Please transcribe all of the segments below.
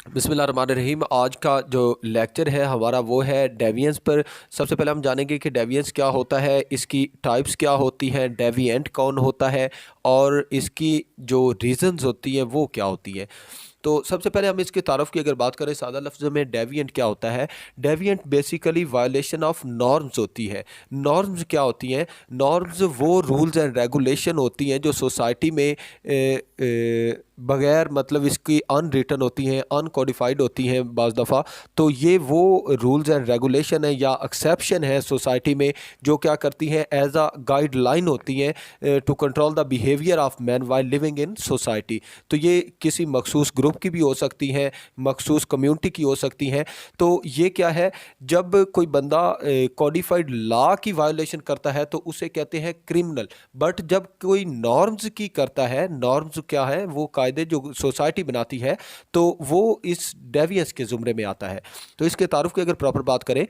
बिस्मिल्लाहिर्रहमानिर्रहीम। आज का जो लेक्चर है हमारा वो है डेविएंस पर। सबसे पहले हम जानेंगे कि डेविएंस क्या होता है, इसकी टाइप्स क्या होती हैं, डेविएंट कौन होता है और इसकी जो रीज़न्स होती हैं वो क्या होती हैं। तो सबसे पहले हम इसके तारफ़ की अगर बात करें सादा लफ्ज़ में, डेविएंट क्या होता है। Deviant basically violation of norms होती है। नॉर्म्स क्या होती हैं? नॉर्म्स वो रूल्स एंड रेगुलेशन होती हैं जो सोसाइटी में बगैर मतलब इसकी अनरिटन होती हैं, अनकोडिफाइड होती हैं बाज़ दफ़ा। तो ये वो रूल्स एंड रेगुलेशन है या एक्सेप्शन है सोसाइटी में जो क्या करती हैं, एज अ गाइडलाइन होती हैं to control the behaviour of man while living in society. तो ये किसी मखसूस ग्रुप की भी हो सकती हैं, मखसूस कम्युनिटी की हो सकती हैं। तो ये क्या है, जब कोई बंदा कोडिफाइड लॉ की वायोलेशन करता है तो उसे कहते हैं क्रिमिनल। बट जब कोई नॉर्म्स की करता है, नॉर्म्स क्या है, वो कायदे जो सोसाइटी बनाती है, तो वो इस डेविएंस के ज़ुमरे में आता है। तो इसके तारुफ की अगर प्रॉपर बात करें,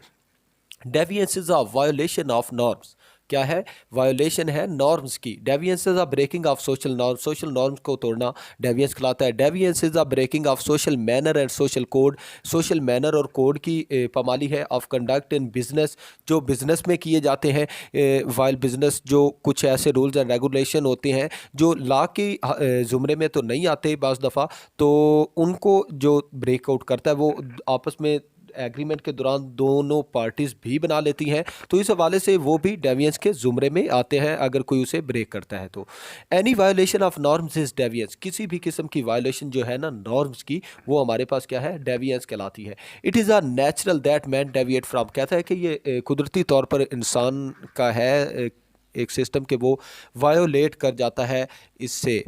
deviance is a violation of norms. क्या है? वायोलेशन है नॉर्म्स की। Deviance is a breaking of social norms, social norms को तोड़ना डेविएंस कहलाता है। Deviance is a breaking of social manner and social code. Social manner और कोड की पामाली है ऑफ कंडक्ट इन बिजनेस, जो बिजनेस में किए जाते हैं। वाइल बिजनेस जो कुछ ऐसे रूल्स एंड रेगुलेशन होते हैं जो लॉ के ज़ुमरे में तो नहीं आते बाज़ दफ़ा, तो उनको जो ब्रेकआउट करता है वो आपस में एग्रीमेंट के दौरान दोनों पार्टीज भी बना लेती हैं। तो इस हवाले से वो भी डेविएंस के ज़ुमरे में आते हैं अगर कोई उसे ब्रेक करता है तो। Any violation of norms is deviance. किसी भी किस्म की वायोलेशन जो है ना नॉर्म्स की, वो हमारे पास क्या है, डेविएंस कहलाती है। It is a natural that man deviate from. कहता है कि ये कुदरती तौर पर इंसान का है एक सिस्टम के वो वायोलेट कर जाता है इससे,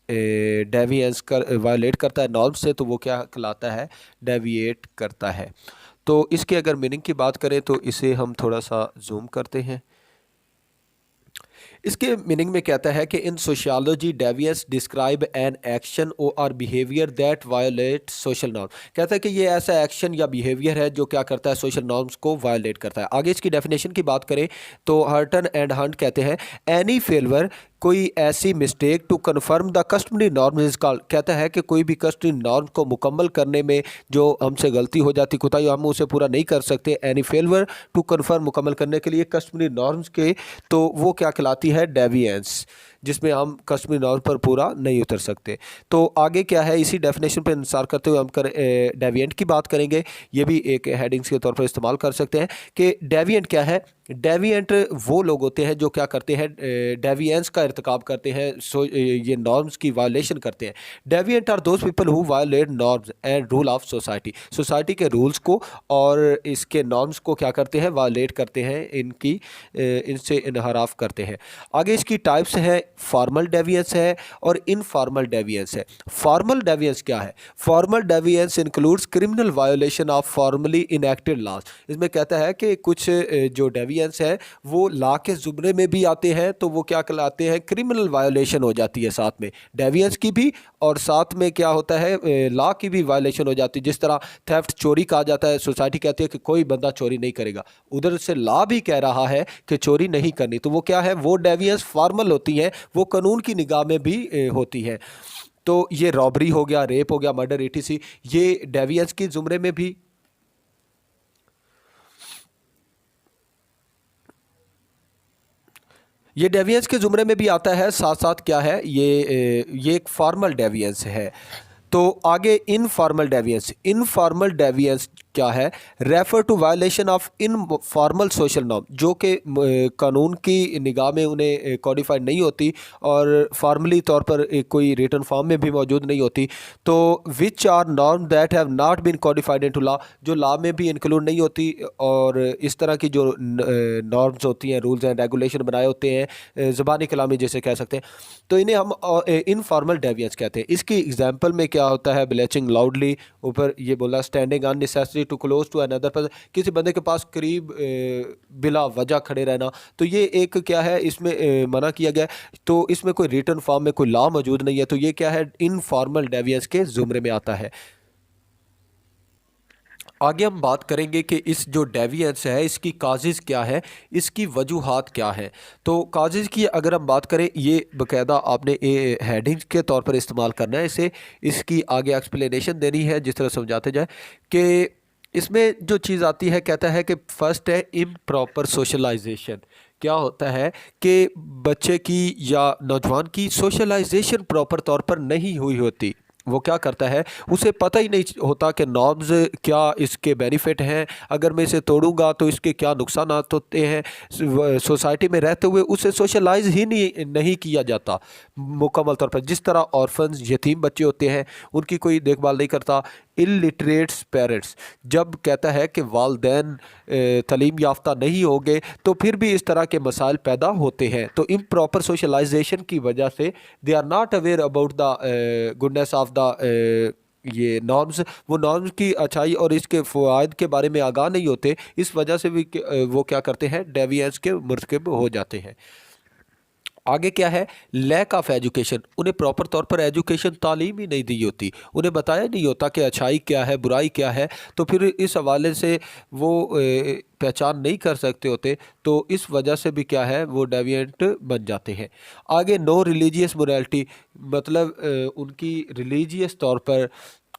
डेविएंस कर वायोलेट करता है नॉर्म से, तो वो क्या कहलाता है, डेविएट करता है। तो इसके अगर मीनिंग की बात करें तो इसे हम थोड़ा सा जूम करते हैं। इसके मीनिंग में कहता है कि in sociology deviance describe an action और behaviour that violate social norm. कहता है कि ये ऐसा एक्शन या बिहेवियर है जो क्या करता है, सोशल नॉर्म्स को वायोलेट करता है। आगे इसकी डेफिनेशन की बात करें तो हर्टन एंड हंट कहते हैं एनी फेलवर, कोई ऐसी mistake to conform the customary norm is called. कहता है कि कोई भी कस्टमरी नॉर्म को मुकम्मल करने में जो हमसे गलती हो जाती, कोताही, हम उसे पूरा नहीं कर सकते, एनी फेलवर टू कन्फर्म, मुकम्मल करने के लिए कस्टमरी नॉर्म्स के, तो वो क्या कहलाती है, डेविएंस, जिसमें हम कस्टमरी नॉर्म पर पूरा नहीं उतर सकते। तो आगे क्या है, इसी डेफिनेशन पर इंसार करते हुए हम डेविएंट की बात करेंगे। ये भी एक हेडिंग्स के तौर पर इस्तेमाल कर सकते हैं कि डेविएंट क्या है। डेविएंट वो लोग होते हैं जो क्या करते हैं, डेविएंस का इर्तिकाब करते हैं, ये नॉर्म्स की वायलेशन करते हैं। Deviant are those people who violate norms and rule of society. Society के रूल्स को और इसके नॉर्म्स को क्या करते हैं, वायलेट करते हैं, इनसे इनहराफ करते हैं। आगे इसकी टाइप्स है, फॉर्मल डेविएंस है और इनफॉर्मल डेविएंस है। फॉर्मल डेविएंस क्या है? Formal deviance includes criminal violation of formally enacted laws. इसमें कहता है कि कुछ जो डेविएंस है वो लॉ के जुमरे में भी आते हैं, तो वो क्या कहलाते हैं, क्रिमिनल वायोलेशन हो जाती है साथ में, डेविएंस की भी और साथ में क्या होता है, लॉ की भी वायोलेशन हो जाती है। जिस तरह थेफ्ट, चोरी कहा जाता है, सोसाइटी कहती है कि कोई बंदा चोरी नहीं करेगा, उधर से लॉ भी कह रहा है कि चोरी नहीं करनी, तो वो क्या है, वो डेविएंस फॉर्मल होती हैं, वो कानून की निगाह में भी होती हैं। तो ये रॉबरी हो गया, रेप हो गया, मर्डर, ETC, ये डेविएंस के जुमरे में भी। ये डेविएंस के ज़ुमरे में भी आता है। साथ साथ क्या है, ये एक फॉर्मल डेविएंस है। तो आगे इनफॉर्मल डेविएंस। इनफॉर्मल डेविएंस क्या है? Refer to violation of informal social norm, जो कि कानून की निगाह में उन्हें कॉडिफाइड नहीं होती और फॉर्मली तौर पर कोई रिटन फॉर्म में भी मौजूद नहीं होती। तो which are norm that have not been codified into law, जो लॉ में भी इंक्लूड नहीं होती। और इस तरह की जो नॉर्म्स होती हैं, रूल्स एंड रेगुलेशन बनाए होते हैं, ज़बानी कलामी जैसे कह सकते हैं, तो इन्हें हम इनफॉर्मल डेविएंस कहते हैं। इसकी एग्जांपल में क्या होता है, ब्लेचिंग लाउडली, ऊपर ये बोला, standing unnecessary too close to another person, किसी बंदे के पास करीब बिला वजह खड़े रहना, तो ये एक क्या है, इसमें मना किया गया है। तो इसमें कोई रिटन फॉर्म में कोई लॉ मौजूद नहीं है, तो ये क्या है, इनफॉर्मल डेविएंस के जुमरे में आता है। आगे हम बात करेंगे कि इस जो डेविएंस है इसकी काजेज़ क्या है, इसकी वजूहात क्या है। तो काजेज़ की अगर हम बात करें, ये बाकायदा आपने हेडिंग्स के तौर पर इस्तेमाल करना है इसे, इसकी आगे एक्सप्लेनेशन देनी है जिस तरह समझाते जाए कि इसमें जो चीज़ आती है, कहता है कि फ़र्स्ट है इम्प्रॉपर सोशलाइजेशन। क्या होता है कि बच्चे की या नौजवान की सोशलाइजेशन प्रॉपर तौर पर नहीं हुई होती। वो क्या करता है, उसे पता ही नहीं होता कि नॉर्म्स क्या, इसके बेनिफिट हैं, अगर मैं इसे तोड़ूंगा तो इसके क्या नुकसानात होते हैं। सोसाइटी में रहते हुए उसे सोशलाइज ही नहीं किया जाता मुकम्मल तौर पर। जिस तरह ऑर्फन्स, यतीम बच्चे होते हैं, उनकी कोई देखभाल नहीं करता। इलिटरेट्स पेरेंट्स, जब कहता है कि वालदैन तालीम याफ्ता नहीं होंगे तो फिर भी इस तरह के मसाइल पैदा होते हैं। तो इम्प्रॉपर सोशलाइजेशन की वजह से they are not aware about the goodness of the ये नॉर्म्स, वो नॉर्म्स की अच्छाई और इसके फ़वाइद के बारे में आगाह नहीं होते। इस वजह से भी वो क्या करते हैं, डेविएंस के मुर्तकिब हो जाते हैं। आगे क्या है, लैक ऑफ एजुकेशन, उन्हें प्रॉपर तौर पर एजुकेशन तालीम ही नहीं दी होती, उन्हें बताया नहीं होता कि अच्छाई क्या है, बुराई क्या है। तो फिर इस हवाले से वो पहचान नहीं कर सकते होते, तो इस वजह से भी क्या है, वो डेविएंट बन जाते हैं। आगे नो रिलीजियस मोरालिटी, मतलब उनकी रिलीजियस तौर पर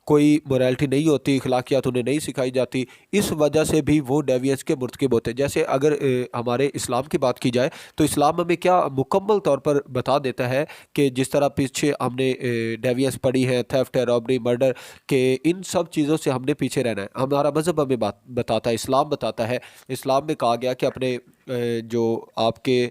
कोई मोरालिटी नहीं होती, अखलाकियात उन्हें नहीं सिखाई जाती। इस वजह से भी वो डेविएंस के मुर्तकिब होते हैं। जैसे अगर हमारे इस्लाम की बात की जाए तो इस्लाम हमें क्या मुकम्मल तौर पर बता देता है कि जिस तरह पीछे हमने डेविएंस पढ़ी है, थेफ्ट है, रॉबरी, मर्डर, के इन सब चीज़ों से हमने पीछे रहना है। हमारा मज़हब हमें बात बताता है, इस्लाम बताता है। इस्लाम में कहा गया कि अपने जो आपके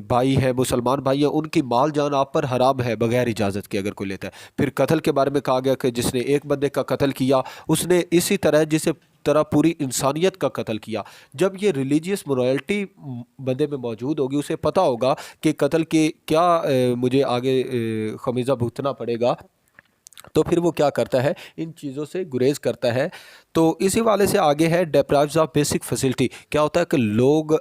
भाई है, मुसलमान भाई है, उनकी माल जान आप पर हराम है बगैर इजाज़त के अगर कोई लेता है। फिर कत्ल के बारे में कहा गया कि जिसने एक बंदे का कत्ल किया उसने इसी तरह जिसे तरह पूरी इंसानियत का कत्ल किया। जब ये रिलीजियस मोरालिटी बंदे में मौजूद होगी, उसे पता होगा कि कत्ल के क्या मुझे आगे खमीज़ा भुगतना पड़ेगा, तो फिर वो क्या करता है, इन चीज़ों से गुरेज करता है। तो इसी वाले से आगे है डेप्राइव्स ऑफ बेसिक फैसिलिटी। क्या होता है कि लोग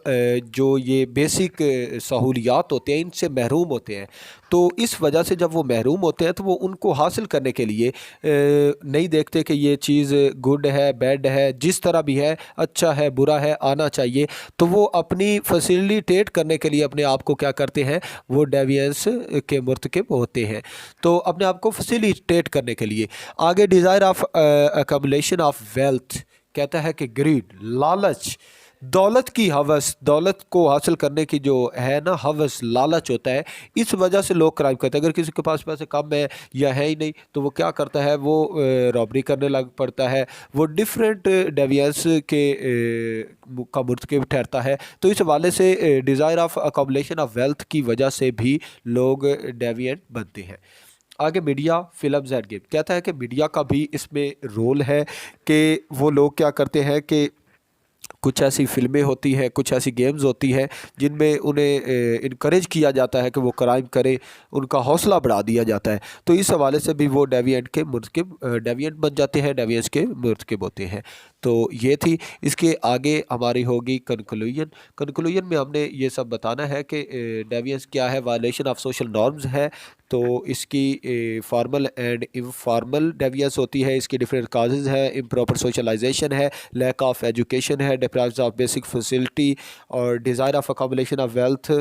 जो ये बेसिक सहूलियात होते हैं इनसे महरूम होते हैं। तो इस वजह से जब वो महरूम होते हैं तो वो उनको हासिल करने के लिए नहीं देखते कि ये चीज़ गुड है, बैड है, जिस तरह भी है, अच्छा है, बुरा है, आना चाहिए। तो वो अपनी फैसिलिटेट करने के लिए अपने आप को क्या करते हैं, वो डेविएंस के मुर्तकिब होते हैं। तो अपने आप को फैसिलिटेट करने के लिए। आगे डिज़ायर ऑफ अकमुलेशन ऑफ वेल्थ, कहता है कि ग्रीड, लालच, दौलत की हवस, दौलत को हासिल करने की जो है ना हवस, लालच होता है, इस वजह से लोग क्राइम करते हैं। अगर किसी के पास पैसे कम है या है ही नहीं तो वो क्या करता है, वो रॉबरी करने लग पड़ता है, वो डिफरेंट डेविएंस के का मुर्तकिब ठहरता है। तो इस हवाले से डिज़ायर ऑफ अकमुलेशन ऑफ वेल्थ की वजह से भी लोग डेविएंट बनते हैं। आगे मीडिया, फिल्म्स एंड गेम, कहता है कि मीडिया का भी इसमें रोल है कि वो लोग क्या करते हैं कि कुछ ऐसी फ़िल्में होती हैं, कुछ ऐसी गेम्स होती हैं जिनमें उन्हें इनकरेज किया जाता है कि वो क्राइम करें, उनका हौसला बढ़ा दिया जाता है। तो इस हवाले से भी वो डेविएंट के मुर्तकिब डेविएंट बन जाते हैं, डेविएंस के मुर्तकिब होते हैं। तो ये थी। इसके आगे हमारी होगी कंक्लूजन। कंक्लूजन में हमने ये सब बताना है कि डेविएंस क्या है, वायलेशन ऑफ सोशल नॉर्म्स है। तो इसकी फॉर्मल एंड इनफॉर्मल डेविएंस होती है, इसकी डिफरेंट काजेज़ है, इम्प्रॉपर सोशलाइजेशन है, लैक ऑफ एजुकेशन है, डिप्राइव्स ऑफ बेसिक फैसिलिटी और desire of accommodation of wealth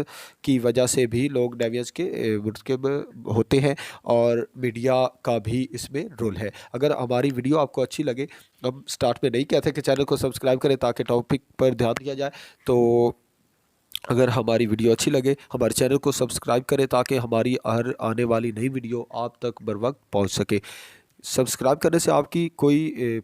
की वजह से भी लोग डेविएंस के मुर्तकिब होते हैं। और मीडिया का भी इसमें रोल है। अगर हमारी वीडियो आपको अच्छी लगे, हम स्टार्ट में नहीं कहते कि चैनल को सब्सक्राइब करें ताकि टॉपिक पर ध्यान दिया जाए, तो अगर हमारी वीडियो अच्छी लगे हमारे चैनल को सब्सक्राइब करें ताकि हमारी हर आने वाली नई वीडियो आप तक बर वक्त पहुँच सके। सब्सक्राइब करने से आपकी कोई